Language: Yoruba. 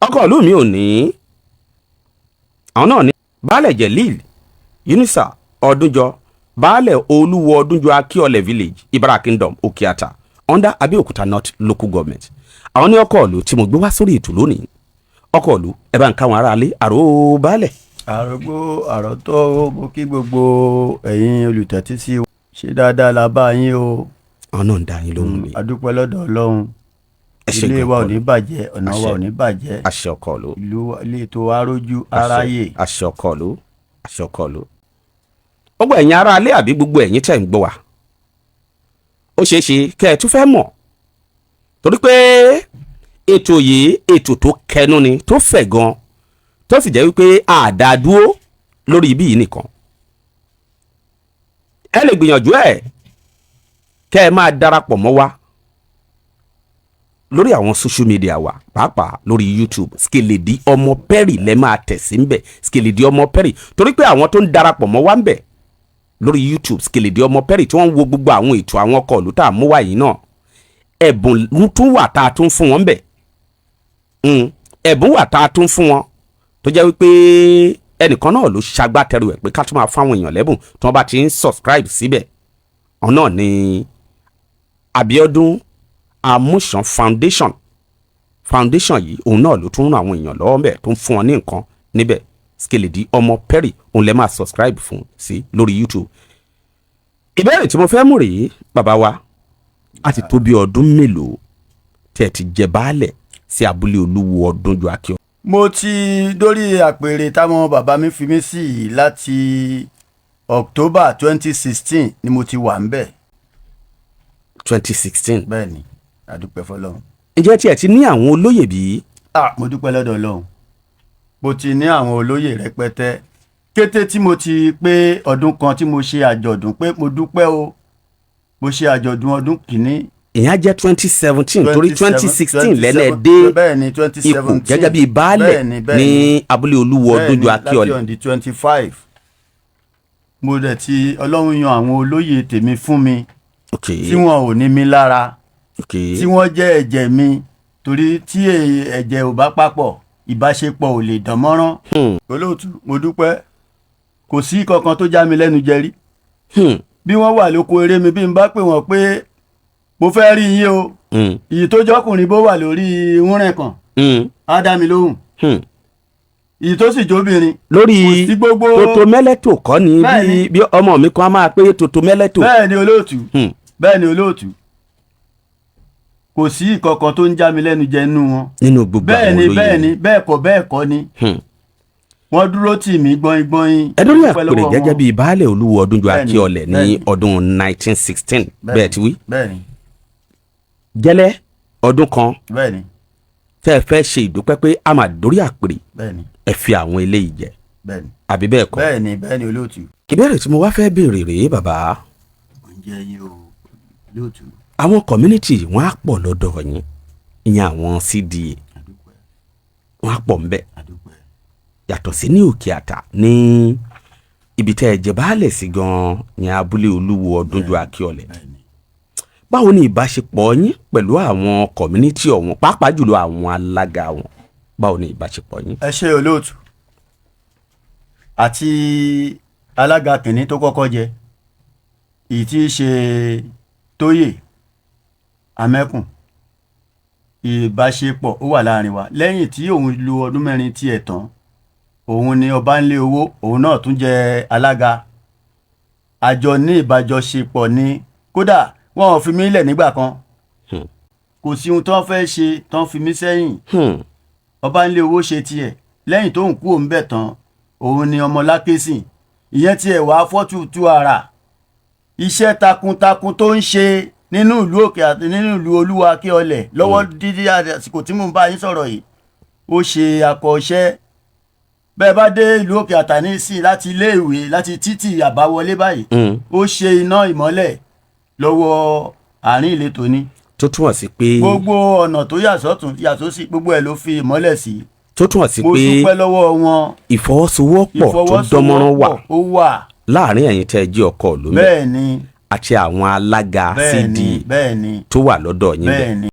ọkọ̀ ìlú mi ò ní àwọn náà ní baálẹ̀ Jelil Yunusa Ọdúnjọ baálẹ̀ Olúwo Ọdúnjọ Akíọlẹ̀ village Ibara Kingdom Òkè-Àtà under Abẹ́òkúta North local government. àwọn ní ọkọ̀ ìlú tí mo gbé wá sórí ètò lónìí ọkọ̀ ìlú ẹ bá ń káwọn aráalé àrò baálẹ̀. àrògbó àròtọ́ mo kí gbogbo ẹ̀yin olùtẹ́tí sí o ṣe dáadáa la bá yín o. àwọn náà ń dá yín lóhùn ni. adúpẹ́ lọ́dọ̀ Ọlọ́run ilé wa ò ní bàjẹ́ ọ̀nà wa ò ní bàjẹ́ àṣẹ ọkọ̀ ìlú ìlú ilé tó arójú aráyè. àṣẹ ọkọ̀ ìlú àṣẹ ọkọ̀ ìlú. gbogbo ẹ̀yin aráalé àbí gbogbo ẹ̀yin tẹ̀ ń gbọ́ wa ó ṣeé ṣe kẹ́ ẹ tún fẹ́ mọ̀ torí pé ètò yìí ètò tó kẹnu ni tó fẹ̀ gan tó sì jẹ́ wípé àdádúró lórí ibí yìí nìkan ẹ lè gbìyànjú ẹ kẹ́ ẹ máa darapọ̀ mọ́ wa lórí àwọn social media wa pàápàá lórí YouTube Skeledi Ọmọ Perry lẹ máa tẹ̀ sí ń bẹ̀ Skeledi Ọmọ Perry torí pé àwọn tó ń darapọ̀ mọ́ wa ń bẹ̀ lórí YouTube Skeledi Ọmọ Perry tí wọ́n ń wo gbogbo àwọn ètò àwọn ọkọ̀ ìlú tá a mú wá yìí náà ẹ̀bùn tún wà tá a tún fún wọn bẹ̀ ẹ̀bùn wà tá a tún fún wọn tó jẹ́ wípé ẹnìkan náà ló ṣagbátẹrù ẹ̀ pé ká tún máa fáwọn èèyàn lẹ́bùn tí wọ́n bá ti ń subscribe síbẹ̀ ọ̀nà ní Abíọ́dún Amúsàn foundation yìí òun náà ló tún ràn àwọn èèyàn lọ́wọ́ bẹ̀ tó ń fún wọn ní nǹkan níbẹ̀ Skeledi Ọmọ Perry òun lẹ máa subscribe fún sí lórí YouTube. ìbéèrè tí mo fẹ́ mú rèé bàbá wa a ti tó bí ọdún mélòó tí ẹ ti jẹ baálẹ̀ sí abúlé Olúwo Ọdúnjọ Akíọlẹ̀. mo ti dórí àpèrè táwọn bàbá mi fi mí sí láti October 2016 ni mo ti wà ń bẹ̀. 2016. bẹ́ẹ̀ ni àdúpẹ́ fọlọ́run. ǹjẹ́ tí ẹ ti ní àwọn olóyè bí? mo dúpẹ́ lọ́dọ̀ Ọlọ́run mo ti ní àwọn olóyè rẹpẹtẹ kété tí mo ti pé ọdún kan tí mo ṣe àjọ̀dún pé mo dúpẹ́ o mo ṣe àjọ̀dún ọdún kìíní. ìyẹn jẹ́ 2017 torí 2016 lẹ́lẹ̀ dé ipò gẹ́gẹ́ bíi baálẹ̀ ní abúlé Olúwo Ọdúnjọ Akíọlẹ̀. láti ọ̀dí 25 mo dẹ̀ ti Ọlọ́run yan àwọn olóyè tèmi fún mi tí wọn ò ní mi lára tí wọ́n jẹ́ ẹ̀jẹ̀ mi torí tí ẹ̀jẹ̀ ò bá papọ̀ ìbáṣepọ̀ ò lè dán mọ́rán. olóòtú mo dúpẹ́ kò sí kankan tó já mi lẹ́nu jẹ rí bí wọ́n wà lóko eré mi bí n bá pè wọ́n pé mo fẹ́ rí yín o ìyí tó jọkùnrin bó wà lórí wúrẹ̀ kan á dá mi lóhùn ìyí tó sì jóbìnrin lórí Tótó Mẹ́lẹ́tò kọ́ ni bí ọmọ mi kan á máa pé Tótó Mẹ́lẹ́tò. bẹ́ẹ̀ ni olóòtú bẹ́ẹ̀ ni olóòtú kò sí ìkọ̀kan tó ń já mi lẹ́nu jẹ nínú wọn. nínú gbogbo àwọn olóyè bẹ́ẹ̀ ni bẹ́ẹ̀ kọ́ ni wọ́n dúró tì mí gbọ́n. ẹ lórí àpèrè gẹ́gẹ́ bíi baálẹ̀ Olúwo Ọdúnjọ Akíọlẹ̀ ní ọdún 1916 bẹ́ẹ̀ ti wí. bẹ́ẹ̀ni. gẹ́lẹ́ ọdún kan. bẹ́ẹ̀ni. tẹ́ ẹ fẹ́ ṣe ìdúpẹ́ pé a máa dórí àpèrè. bẹ́ẹ̀ni. ẹ fi àwọn eléyìí jẹ. bẹ́ẹ̀ni. àbí bẹ́ẹ̀ kọ́. bẹ́ẹ̀ni olóòtú. ìbéèrè tí mo wá fẹ́ béèrè rèé bàbá. oúnjẹ yìí o olóòtú. àwọn community wọn á pọ̀ lọ́dọ̀ yín ìyẹn àwọn CDA wọn á pọ̀ ńbẹ̀ yàtọ̀ sí ní Òkè-Àtà ní ibi tẹ́ ẹ jẹ baálẹ̀ sí gan-an ní abúlé Olúwo Ọdúnjọ Akíọlẹ̀. báwo ni ìbáṣepọ̀ yín pẹ̀lú àwọn community ọ̀hún pàápàá jùlọ àwọn alága wọn báwo ni ìbáṣepọ̀ yín. ẹ ṣe olóòtú àti alága kìnní tó kọ́kọ́ jẹ èyí tí í ṣe Tóyè Amẹ́kùn ìbáṣepọ̀ ó wà láàrin wa lẹ́yìn tí òun lo ọdún mẹ́rin tiẹ̀ tán òun ni Ọbánlé Owó òun náà tún jẹ alága àjọ ní ìbájọṣepọ̀ ni kódà wọn ò fi mí lẹ̀ nígbà kan kò sí ohun tó ń fẹ́ ṣe tó ń fi mí sẹ́yìn Ọbánlé Owó ṣe tiẹ̀ lẹ́yìn tó ń kú òun bẹ̀ tán òun ni Ọmọlákésìn ìyẹn tiẹ̀ wá fọ́tútù ara iṣẹ́ takuntakun tó ń ṣe nínú ìlú Òkè-Àtà nínú ìlú Olúwo Akíọlẹ̀ lọ́wọ́ dídí àsìkò tí mò ń bá yín sọ̀rọ̀ yìí ó ṣe akọ́ṣẹ́ bẹ́ẹ̀ bá dé ìlú Òkè-Àtà ní sí láti iléèwé láti títì àbáwọlé báyìí ó ṣe iná ìmọ́lẹ̀ lọ́wọ́ àárín ìletò ni. tó túmọ̀ sí pé gbogbo ọ̀nà tó yà sọ́tún yà sósì gbogbo ẹ̀ ló fi ìmọ́lẹ̀ sí. tó túmọ̀ sí pé mo dúpẹ́ lọ́wọ́ wọn. ìfọwọ́sowọ́pọ̀ tó dánmọ́rán wà láàrin ẹ̀yin tẹ́ ẹ jẹ́ ọkọ ìlú mi bẹ́ẹ̀ ni àti àwọn alága CDA bẹ́ẹ̀ ni tó wà lọ́dọ̀ yín bẹ́ẹ̀ ni